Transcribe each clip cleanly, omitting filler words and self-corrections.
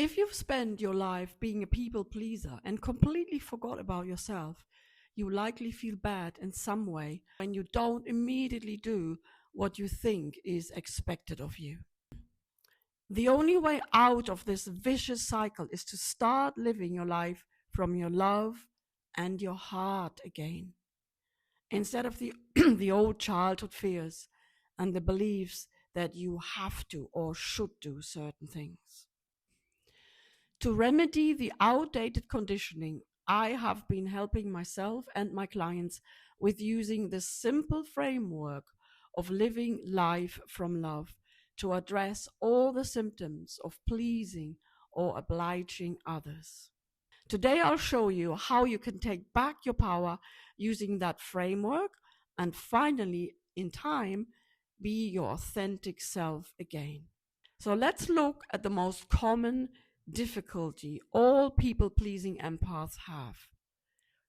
If you've spent your life being a people pleaser and completely forgot about yourself, you likely feel bad in some way when you don't immediately do what you think is expected of you. The only way out of this vicious cycle is to start living your life from your love and your heart again, instead of the, the old childhood fears and the beliefs that you have to or should do certain things. To remedy the outdated conditioning, I have been helping myself and my clients with using this simple framework of living life from love to address all the symptoms of pleasing or obliging others. Today I'll show you how you can take back your power using that framework and finally, in time, be your authentic self again. So let's look at the most common difficulty all people-pleasing empaths have: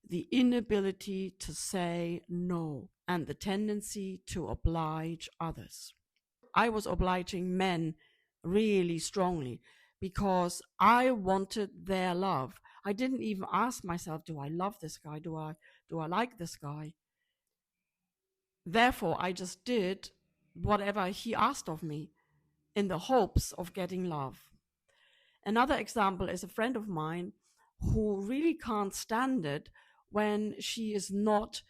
the inability to say no and the tendency to oblige others. I was obliging men really strongly because I wanted their love. I didn't even ask myself, do I love this guy? Do I like this guy? Therefore, I just did whatever he asked of me in the hopes of getting love. Another example is a friend of mine who really can't stand it when she is not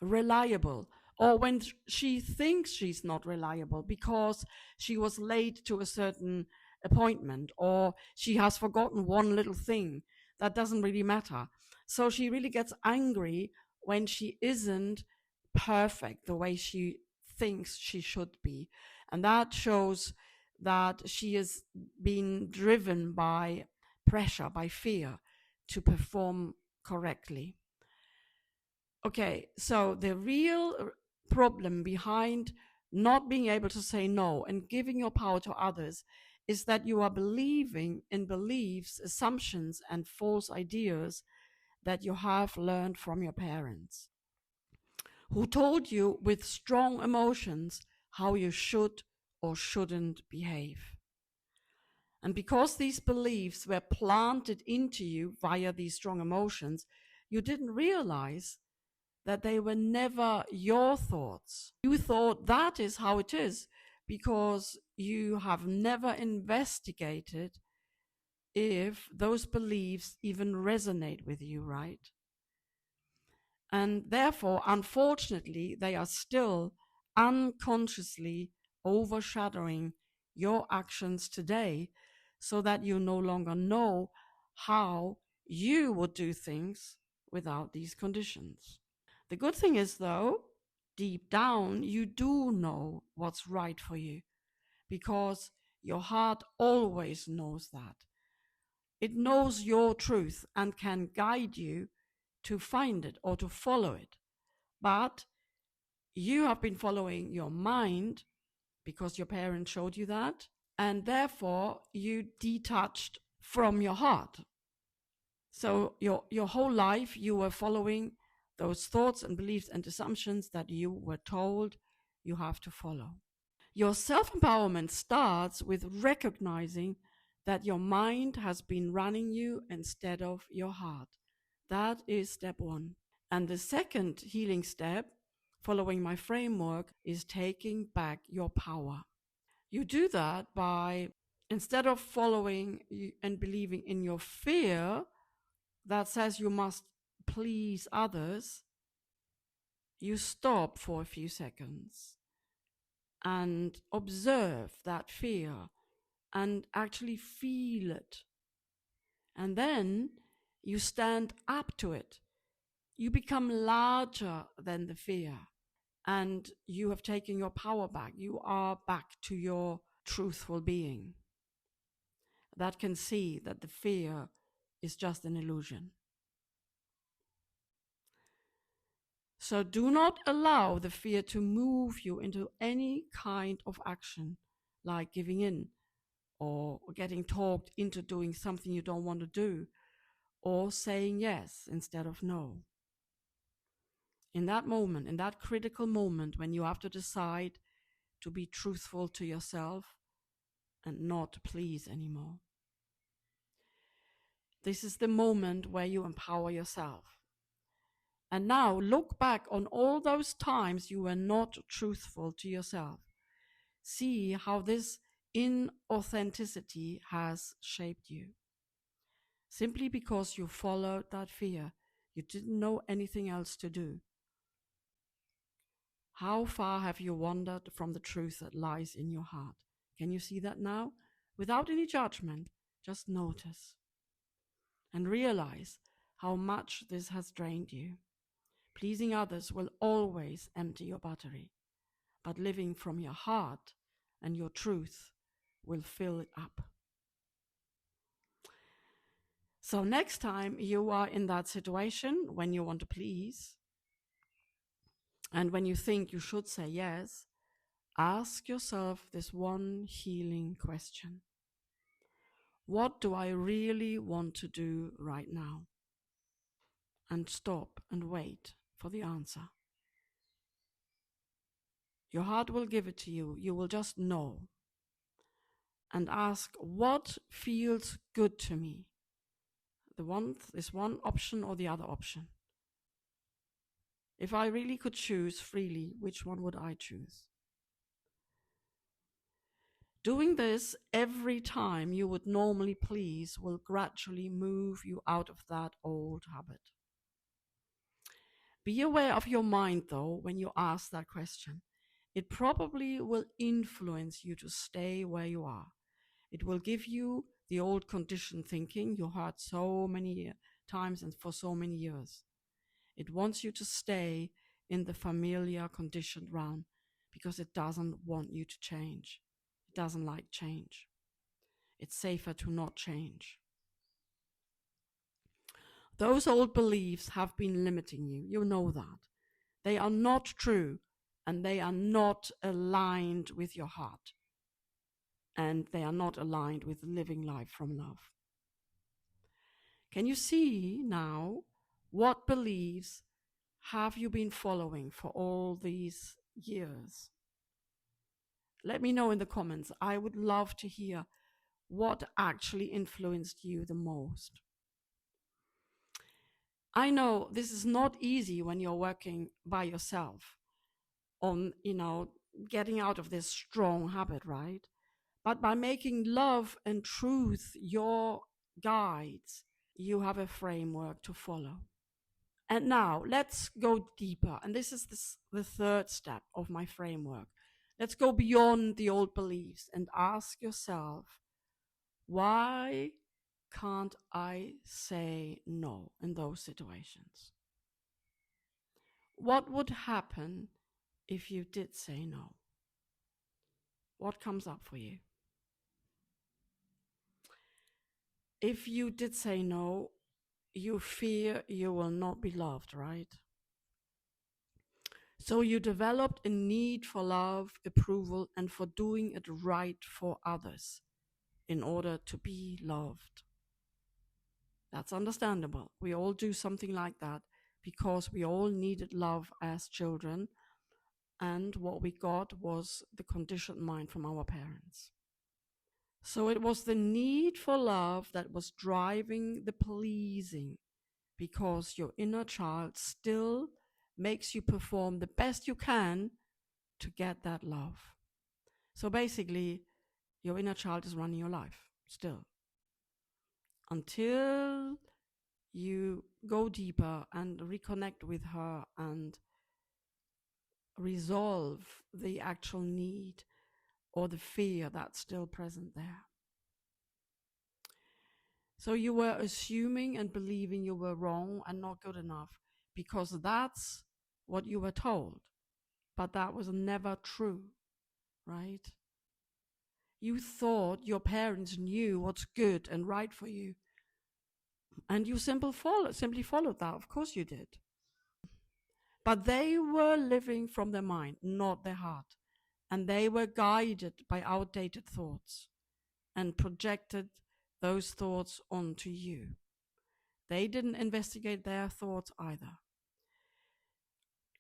reliable, or when she thinks she's not reliable because she was late to a certain appointment, or she has forgotten one little thing that doesn't really matter. So she really gets angry when she isn't perfect the way she thinks she should be. And that shows that she is being driven by pressure, by fear to perform correctly. Okay, so the real problem behind not being able to say no and giving your power to others is that you are believing in beliefs, assumptions, and false ideas that you have learned from your parents, who told you with strong emotions how you should or shouldn't behave. And because these beliefs were planted into you via these strong emotions, you didn't realize that they were never your thoughts. You thought that is how it is because you have never investigated if those beliefs even resonate with you, right? And therefore, unfortunately, they are still unconsciously overshadowing your actions today, so that you no longer know how you would do things without these conditions. The good thing is, though, deep down, you do know what's right for you, because your heart always knows that. It knows your truth and can guide you to find it or to follow it. But you have been following your mind because your parents showed you that, and therefore you detached from your heart. So your whole life you were following those thoughts and beliefs and assumptions that you were told you have to follow. Your self-empowerment starts with recognizing that your mind has been running you instead of your heart. That is step one. And the second healing step, following my framework, is taking back your power. You do that by, instead of following and believing in your fear that says you must please others, you stop for a few seconds and observe that fear and actually feel it. And then you stand up to it. You become larger than the fear, and you have taken your power back. You are back to your truthful being that can see that the fear is just an illusion. So do not allow the fear to move you into any kind of action, like giving in or getting talked into doing something you don't want to do, or saying yes instead of no. In that moment, in that critical moment when you have to decide to be truthful to yourself and not please anymore. This is the moment where you empower yourself. And now look back on all those times you were not truthful to yourself. See how this inauthenticity has shaped you. Simply because you followed that fear, you didn't know anything else to do. How far have you wandered from the truth that lies in your heart? Can you see that now? Without any judgment, just notice and realize how much this has drained you. Pleasing others will always empty your battery, but living from your heart and your truth will fill it up. So next time you are in that situation when you want to please, and when you think you should say yes, ask yourself this one healing question. What do I really want to do right now? And stop and wait for the answer. Your heart will give it to you. You will just know. And ask, what feels good to me? This one option or the other option? If I really could choose freely, which one would I choose? Doing this every time you would normally please will gradually move you out of that old habit. Be aware of your mind, though, when you ask that question. It probably will influence you to stay where you are. It will give you the old conditioned thinking you heard so many times and for so many years. It wants you to stay in the familiar conditioned realm because it doesn't want you to change. It doesn't like change. It's safer to not change. Those old beliefs have been limiting you. You know that. They are not true, and they are not aligned with your heart. And they are not aligned with living life from love. Can you see now what beliefs have you been following for all these years? Let me know in the comments. I would love to hear what actually influenced you the most. I know this is not easy when you're working by yourself on, getting out of this strong habit, right? But by making love and truth your guides, you have a framework to follow. And now let's go deeper. And this is the third step of my framework. Let's go beyond the old beliefs and ask yourself, why can't I say no in those situations? What would happen if you did say no? What comes up for you? If you did say no, you fear you will not be loved, right? So you developed a need for love, approval, and for doing it right for others in order to be loved. That's understandable. We all do something like that because we all needed love as children, and what we got was the conditioned mind from our parents. So it was the need for love that was driving the pleasing, because your inner child still makes you perform the best you can to get that love. So basically, your inner child is running your life still, until you go deeper and reconnect with her and resolve the actual need or the fear that's still present there. So you were assuming and believing you were wrong and not good enough because that's what you were told. But that was never true, right? You thought your parents knew what's good and right for you. And you simply followed that. Of course you did. But they were living from their mind, not their heart. And they were guided by outdated thoughts and projected those thoughts onto you. They didn't investigate their thoughts either.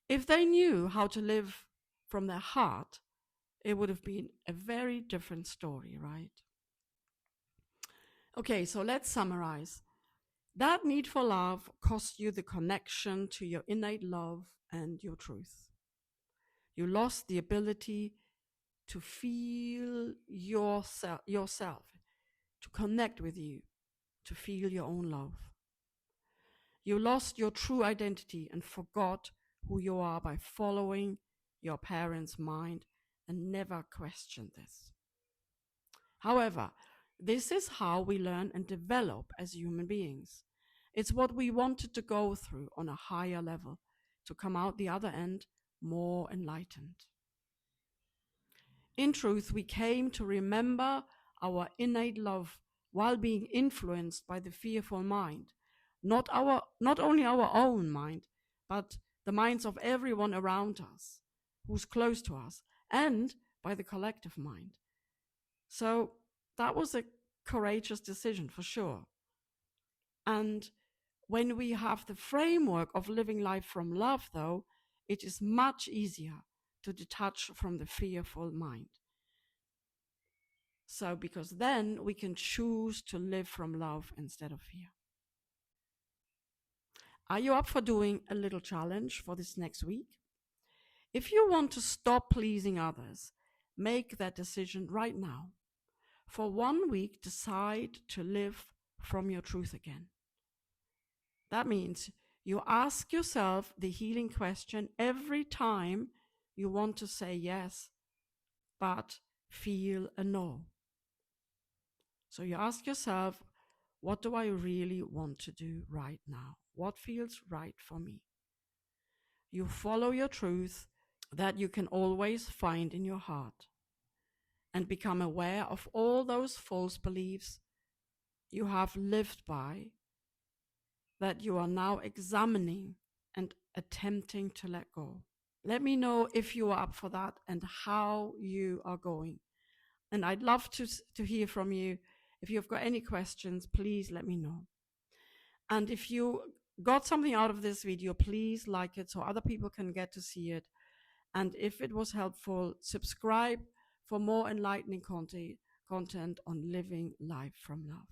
If they knew how to live from their heart, it would have been a very different story, right? Okay, so let's summarize. That need for love cost you the connection to your innate love and your truth. You lost the ability to feel yourself, to connect with you, to feel your own love. You lost your true identity and forgot who you are by following your parents' mind and never questioned this. However, this is how we learn and develop as human beings. It's what we wanted to go through on a higher level to come out the other end more enlightened. In truth, we came to remember our innate love while being influenced by the fearful mind, not only our own mind, but the minds of everyone around us, who's close to us, and by the collective mind. So that was a courageous decision for sure. And when we have the framework of living life from love, though, it is much easier to detach from the fearful mind. So, because then we can choose to live from love instead of fear. Are you up for doing a little challenge for this next week? If you want to stop pleasing others, make that decision right now. For 1 week, decide to live from your truth again. That means you ask yourself the healing question every time you want to say yes, but feel a no. So you ask yourself, what do I really want to do right now? What feels right for me? You follow your truth that you can always find in your heart and become aware of all those false beliefs you have lived by that you are now examining and attempting to let go. Let me know if you are up for that and how you are going. And I'd love to hear from you. If you've got any questions, please let me know. And if you got something out of this video, please like it so other people can get to see it. And if it was helpful, subscribe for more enlightening content on living life from love.